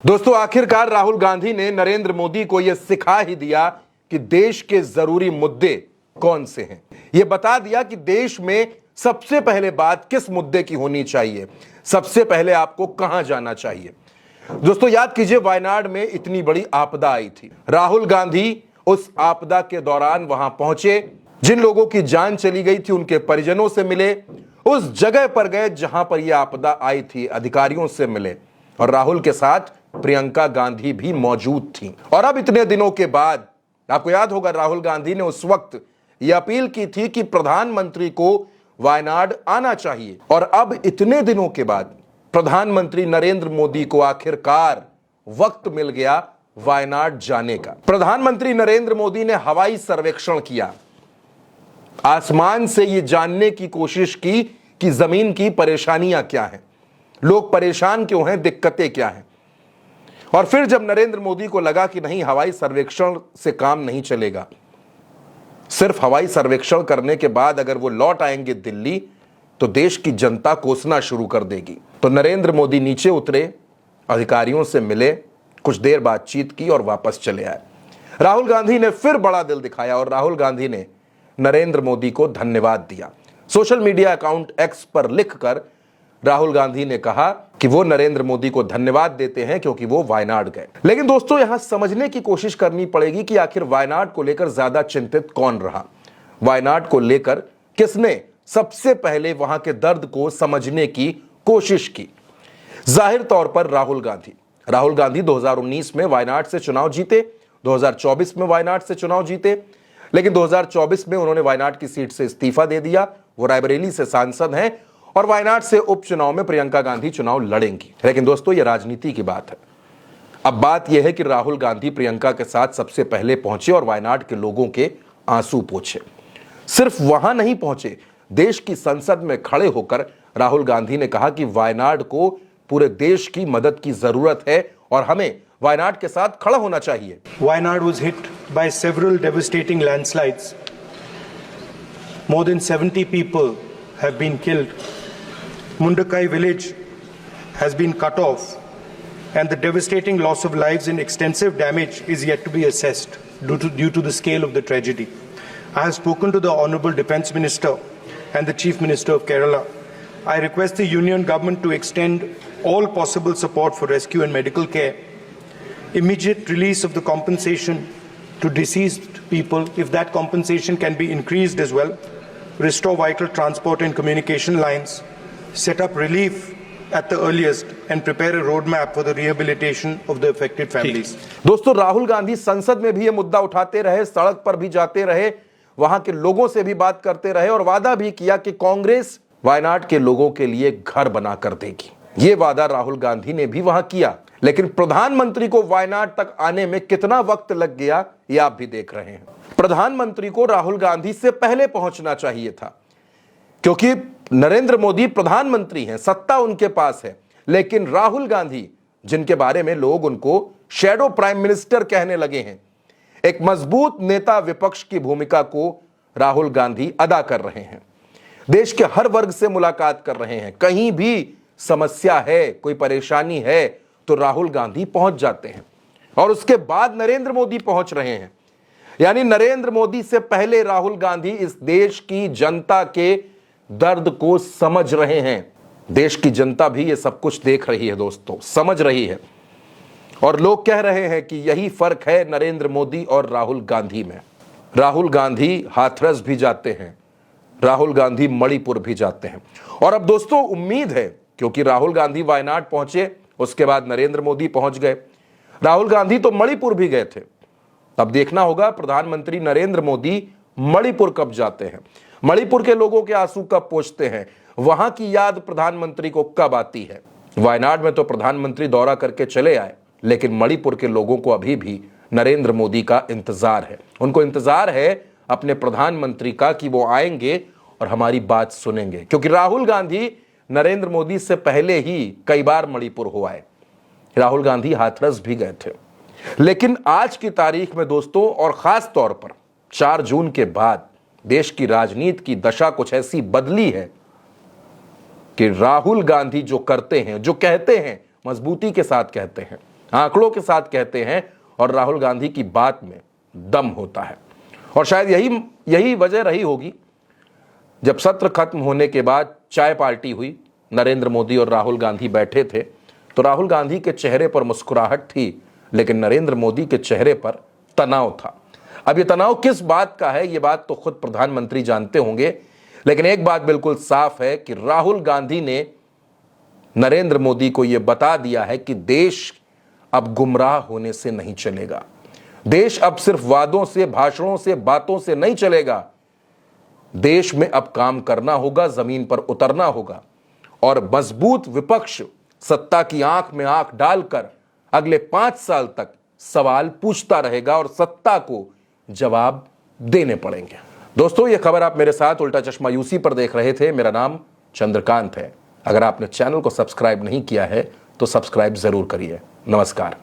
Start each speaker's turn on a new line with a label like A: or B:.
A: दोस्तों, आखिरकार राहुल गांधी ने नरेंद्र मोदी को यह सिखा ही दिया कि देश के जरूरी मुद्दे कौन से हैं। यह बता दिया कि देश में सबसे पहले बात किस मुद्दे की होनी चाहिए, सबसे पहले आपको कहां जाना चाहिए। दोस्तों, याद कीजिए, वायनाड में इतनी बड़ी आपदा आई थी। राहुल गांधी उस आपदा के दौरान वहां पहुंचे, जिन लोगों की जान चली गई थी उनके परिजनों से मिले, उस जगह पर गए जहां पर यह आपदा आई थी, अधिकारियों से मिले, और राहुल के साथ प्रियंका गांधी भी मौजूद थी। और अब इतने दिनों के बाद आपको याद होगा, राहुल गांधी ने उस वक्त यह अपील की थी कि प्रधानमंत्री को वायनाड आना चाहिए। और अब इतने दिनों के बाद प्रधानमंत्री नरेंद्र मोदी को आखिरकार वक्त मिल गया वायनाड जाने का। प्रधानमंत्री नरेंद्र मोदी ने हवाई सर्वेक्षण किया, आसमान से यह जानने की कोशिश की कि जमीन की परेशानियां क्या हैं, लोग परेशान क्यों हैं, दिक्कतें क्या हैं। और फिर जब नरेंद्र मोदी को लगा कि नहीं, हवाई सर्वेक्षण से काम नहीं चलेगा, सिर्फ हवाई सर्वेक्षण करने के बाद अगर वो लौट आएंगे दिल्ली तो देश की जनता कोसना शुरू कर देगी, तो नरेंद्र मोदी नीचे उतरे, अधिकारियों से मिले, कुछ देर बातचीत की और वापस चले आए। राहुल गांधी ने फिर बड़ा दिल दिखाया और राहुल गांधी ने नरेंद्र मोदी को धन्यवाद दिया। सोशल मीडिया अकाउंट एक्स पर लिखकर राहुल गांधी ने कहा कि वो नरेंद्र मोदी को धन्यवाद देते हैं क्योंकि वो वायनाड गए। लेकिन दोस्तों, यहां समझने की कोशिश करनी पड़ेगी कि आखिर वायनाड को लेकर ज्यादा चिंतित कौन रहा, वायनाड को लेकर किसने सबसे पहले वहां के दर्द को समझने की कोशिश की। जाहिर तौर पर राहुल गांधी 2019 में वायनाड से चुनाव जीते, 2024 में वायनाड से चुनाव जीते, लेकिन 2024 में उन्होंने वायनाड की सीट से इस्तीफा दे दिया। वो रायबरेली से सांसद हैं और वायनाड से उपचुनाव में प्रियंका गांधी चुनाव लड़ेंगी। लेकिन दोस्तों, यह राजनीति की बात है। अब बात यह है कि राहुल गांधी प्रियंका के साथ सबसे पहले पहुंचे और वायनाड के लोगों के आंसू पोंछे। सिर्फ वहां नहीं पहुंचे, देश की संसद में खड़े होकर राहुल गांधी ने कहा कि वायनाड को पूरे देश की मदद की जरूरत है और हमें वायनाड के साथ खड़ा होना चाहिए।
B: Wayanad was hit by several devastating landslides. More than 70 people have been killed. Mundakai village has been cut off, and the devastating loss of lives and extensive damage is yet to be assessed due to the scale of the tragedy. I have spoken to the Honourable Defence Minister and the Chief Minister of Kerala. I request the Union Government to extend all possible support for rescue and medical care, immediate release of the compensation to deceased people, if that compensation can be increased as well, restore vital transport and communication lines, set up relief at the earliest and prepare a roadmap for the rehabilitation of the affected families.
A: दोस्तों, राहुल गांधी संसद में भी ये मुद्दा उठाते रहे, सड़क पर भी जाते रहे, वहां के लोगों से भी बात करते रहे और वादा भी किया कि कांग्रेस वायनाड के लोगों के लिए घर बना कर देगी। ये वादा राहुल गांधी ने भी वहां किया। लेकिन प्रधानमंत्री को वायनाड तक आने में कितना वक्त लग गया, ये आप भी देख रहे हैं। प्रधानमंत्री को राहुल गांधी से पहले पहुंचना चाहिए था, क्योंकि नरेंद्र मोदी प्रधानमंत्री हैं, सत्ता उनके पास है। लेकिन राहुल गांधी, जिनके बारे में लोग उनको शैडो प्राइम मिनिस्टर कहने लगे हैं, एक मजबूत नेता विपक्ष की भूमिका को राहुल गांधी अदा कर रहे हैं। देश के हर वर्ग से मुलाकात कर रहे हैं। कहीं भी समस्या है, कोई परेशानी है तो राहुल गांधी पहुंच जाते हैं और उसके बाद नरेंद्र मोदी पहुंच रहे हैं। यानी नरेंद्र मोदी से पहले राहुल गांधी इस देश की जनता के दर्द को समझ रहे हैं। देश की जनता भी ये सब कुछ देख रही है दोस्तों, समझ रही है। और लोग कह रहे हैं कि यही फर्क है नरेंद्र मोदी और राहुल गांधी में। राहुल गांधी हाथरस भी जाते हैं, राहुल गांधी मणिपुर भी जाते हैं। और अब दोस्तों, उम्मीद है, क्योंकि राहुल गांधी वायनाड पहुंचे, उसके बाद नरेंद्र मोदी पहुंच गए, राहुल गांधी तो मणिपुर भी गए थे। अब देखना होगा प्रधानमंत्री नरेंद्र मोदी मणिपुर कब जाते हैं, मणिपुर के लोगों के आंसू कब पोंछते हैं, वहां की याद प्रधानमंत्री को कब आती है। वायनाड में तो प्रधानमंत्री दौरा करके चले आए, लेकिन मणिपुर के लोगों को अभी भी नरेंद्र मोदी का इंतजार है। उनको इंतजार है अपने प्रधानमंत्री का कि वो आएंगे और हमारी बात सुनेंगे, क्योंकि राहुल गांधी नरेंद्र मोदी से पहले ही कई बार मणिपुर हो आए। राहुल गांधी हाथरस भी गए थे। लेकिन आज की तारीख में दोस्तों, और खास तौर पर 4 जून के बाद देश की राजनीति की दशा कुछ ऐसी बदली है कि राहुल गांधी जो करते हैं, जो कहते हैं, मजबूती के साथ कहते हैं, आंकड़ों के साथ कहते हैं और राहुल गांधी की बात में दम होता है। और शायद यही वजह रही होगी, जब सत्र खत्म होने के बाद चाय पार्टी हुई, नरेंद्र मोदी और राहुल गांधी बैठे थे, तो राहुल गांधी के चेहरे पर मुस्कुराहट थी, लेकिन नरेंद्र मोदी के चेहरे पर तनाव था। अब ये तनाव किस बात का है, ये बात तो खुद प्रधानमंत्री जानते होंगे, लेकिन एक बात बिल्कुल साफ है कि राहुल गांधी ने नरेंद्र मोदी को यह बता दिया है कि देश अब गुमराह होने से नहीं चलेगा। देश अब सिर्फ वादों से, भाषणों से, बातों से नहीं चलेगा। देश में अब काम करना होगा, जमीन पर उतरना होगा और मजबूत विपक्ष सत्ता की आंख में आंख डालकर अगले 5 साल तक सवाल पूछता रहेगा और सत्ता को जवाब देने पड़ेंगे। दोस्तों, यह खबर आप मेरे साथ उल्टा चश्मा यूसी पर देख रहे थे। मेरा नाम चंद्रकांत है। अगर आपने चैनल को सब्सक्राइब नहीं किया है तो सब्सक्राइब जरूर करिए। नमस्कार।